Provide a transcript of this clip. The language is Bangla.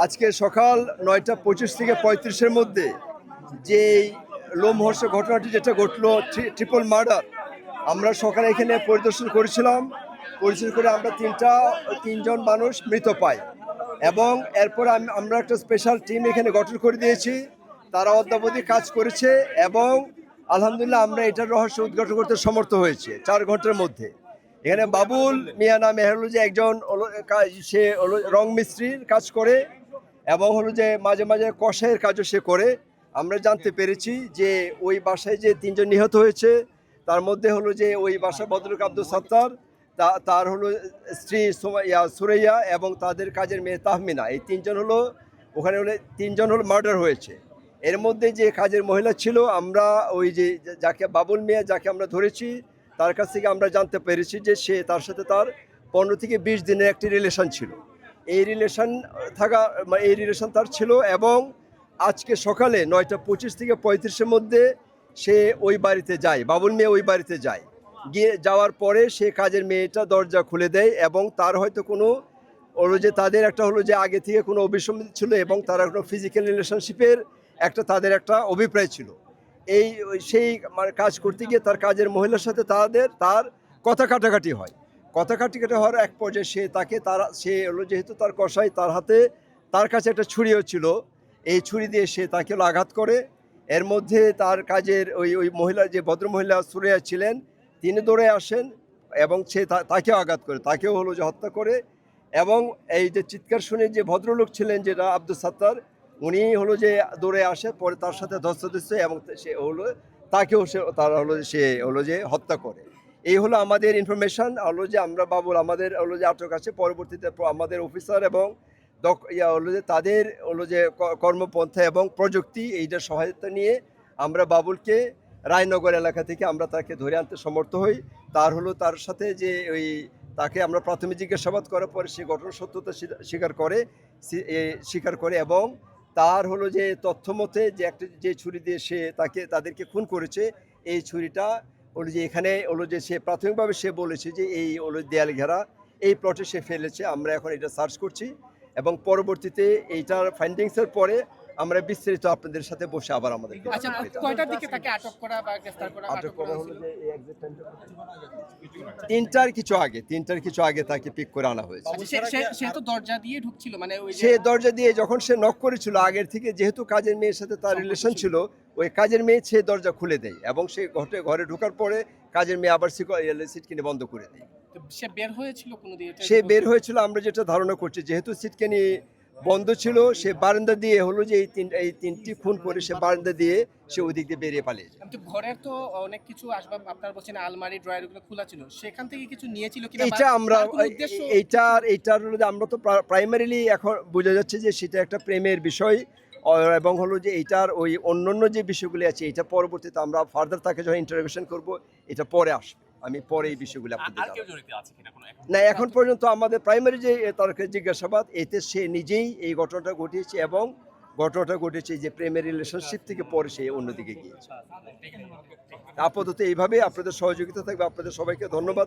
আজকে সকাল 9টা 25 থেকে 35-এর মধ্যে যে লোমহর্ষক ঘটনাটি যেটা ঘটলো, ট্রিপল মার্ডার, আমরা সকালে এখানে পরিদর্শন করেছিলাম। পরিদর্শন করে আমরা তিনজন মানুষ মৃত পাই এবং এরপর আমরা একটা স্পেশাল টিম এখানে গঠন করে দিয়েছি। তারা অদ্যাবধি কাজ করেছে এবং আলহামদুলিল্লাহ আমরা এটার রহস্য উদ্ঘাটন করতে সমর্থ হয়েছে 4 ঘন্টার মধ্যে। এখানে বাবুল মিয়া নামে হলো যে একজন সে রং মিস্ত্রির কাজ করে এবং হলো যে মাঝে মাঝে কষাইয়ের কাজও সে করে। আমরা জানতে পেরেছি যে ওই বাসায় যে 3জন নিহত হয়েছে তার মধ্যে হলো যে ওই বাসার ভদ্রলোক আব্দুল সাত্তার, তার হলো স্ত্রী সুরাইয়া এবং তাদের কাজের মেয়ে তাহমিনা, এই 3জন হলো ওখানে হলে 3জন হলো মার্ডার হয়েছে। এর মধ্যে যে কাজের মহিলা ছিল, আমরা ওই যে যাকে বাবুল মিয়া যাকে আমরা ধরেছি তার কাছ থেকে আমরা জানতে পেরেছি যে সে তার সাথে তার 15 থেকে 20 দিনের একটি রিলেশন ছিল। এই রিলেশন তার ছিল এবং আজকে সকালে 9টা 25 থেকে 35-এর মধ্যে সে ওই বাড়িতে যায়, বাবুল মেয়ে ওই বাড়িতে যায়। যাওয়ার পরে সে কাজের মেয়েটা দরজা খুলে দেয় এবং তার হয়তো কোনো হলো যে তাদের একটা হলো যে আগে থেকে কোনো অভিসম্মতি ছিল এবং তারা কোনো ফিজিক্যাল রিলেশনশিপের তাদের একটা অভিপ্রায় ছিল। সেই মানে কাজ করতে গিয়ে তার কাজের মহিলার সাথে তার কথা কাটাকাটি হয়। কথা কাটাকাটি হওয়ার এক পর্যায়ে সে হলো যেহেতু তার কসাই, তার কাছে একটা ছুরিও ছিল। এই ছুরি দিয়ে সে তাকে আঘাত করে। এর মধ্যে তার কাজের ওই মহিলা, যে ভদ্রমহিলা সুরাইয়া ছিলেন, তিনি দৌড়ে আসেন এবং সে তাকেও আঘাত করে, তাকেও হলো যে হত্যা করে। এবং এই যে চিৎকার শুনে যে ভদ্রলোক ছিলেন যেটা আব্দুল সাত্তার, উনি হলো যে দৌড়ে আসে, পরে তার সাথে ধস্তাধস্তি এবং সে হলো তাকেও সে হলো যে হত্যা করে। এই হলো আমাদের ইনফরমেশন। হলো যে আমরা আমাদের হলো যে আটক আছে। পরবর্তীতে আমাদের অফিসার এবং হলো যে তাদের হলো যে কর্মপন্থা এবং প্রযুক্তি এইটার সহায়তা নিয়ে আমরা বাবুলকে রায়নগর এলাকা থেকে আমরা তাকে ধরে আনতে সমর্থ হই। তার সাথে যে তাকে আমরা প্রাথমিক জিজ্ঞাসাবাদ করার পরে সে ঘটনার সত্যতা স্বীকার করে এবং তার হলো যে তথ্য মতে যে ছুরি দিয়ে সে তাদেরকে খুন করেছে, এই ছুরিটা হলো যে এখানে হলো যে সে প্রাথমিকভাবে সে বলেছে যে এই হলো দেয়াল ঘেরা এই প্লটে সে ফেলেছে। আমরা এখন এটা সার্চ করছি এবং পরবর্তীতে এইটার ফাইন্ডিংসের পরে আমরা বিস্তারিত আপনাদের সাথে বসে আবার আমাদের কয়টার দিকে তাকে আটক করা বা গ্রেফতার করা হলো যে এই এক্সাক্ট টাইমটা 3টার কিছু আগে তাকে পিক করে আনা হয়েছে। সে তো দরজা দিয়ে ঢুকছিল, মানে সে দরজা দিয়ে যখন সে নক করেছিল আগের থেকে, যেহেতু কাজের মেয়ের সাথে তার রিলেশন ছিল, ওই কাজের মেয়ে সে দরজা খুলে দেয় এবং সে ঘরে ঢোকার পরে কাজের মেয়ে আবার সিটকিনি বন্ধ করে দেয়। সে বের হয়েছিল আমরা যেটা ধারণা করছি, যেহেতু সিটকিনি বন্ধ ছিল, সে বারান্দা দিয়ে হলো যে এই তিনটি খুন করে সে বারান্দা দিয়ে সে ওই দিক দিয়ে বেরিয়ে পালিয়ে যায়। কিন্তু ঘরের তো অনেক কিছু আসবাব আপনারা বলছেন আলমারি ড্রয়ার গুলো খোলা ছিল, সেখান থেকে কিছু নিয়েছিল কিনা এইটার হলো যে আমরা তো প্রাইমারিলি এখন বোঝা যাচ্ছে যে সেটা একটা প্রেমের বিষয় এবং হলো যে এইটার ওই অন্যান্য যে বিষয়গুলি আছে এটা পরবর্তীতে আমরা ফার্দার তাকে যখন ইন্টারোগেশন করব এটা পরে আসবে। আমি পরে এই বিষয়গুলো না, এখন পর্যন্ত আমাদের প্রাইমারি যে তার জিজ্ঞাসাবাদ, এতে সে নিজেই এই ঘটনাটা ঘটিয়েছে এবং ঘটনাটা ঘটেছে যে প্রেমের রিলেশনশিপ থেকে পরে সে অন্যদিকে গিয়েছে। আপাতত এইভাবে আপনাদের সহযোগিতা থাকবে। আপনাদের সবাইকে ধন্যবাদ।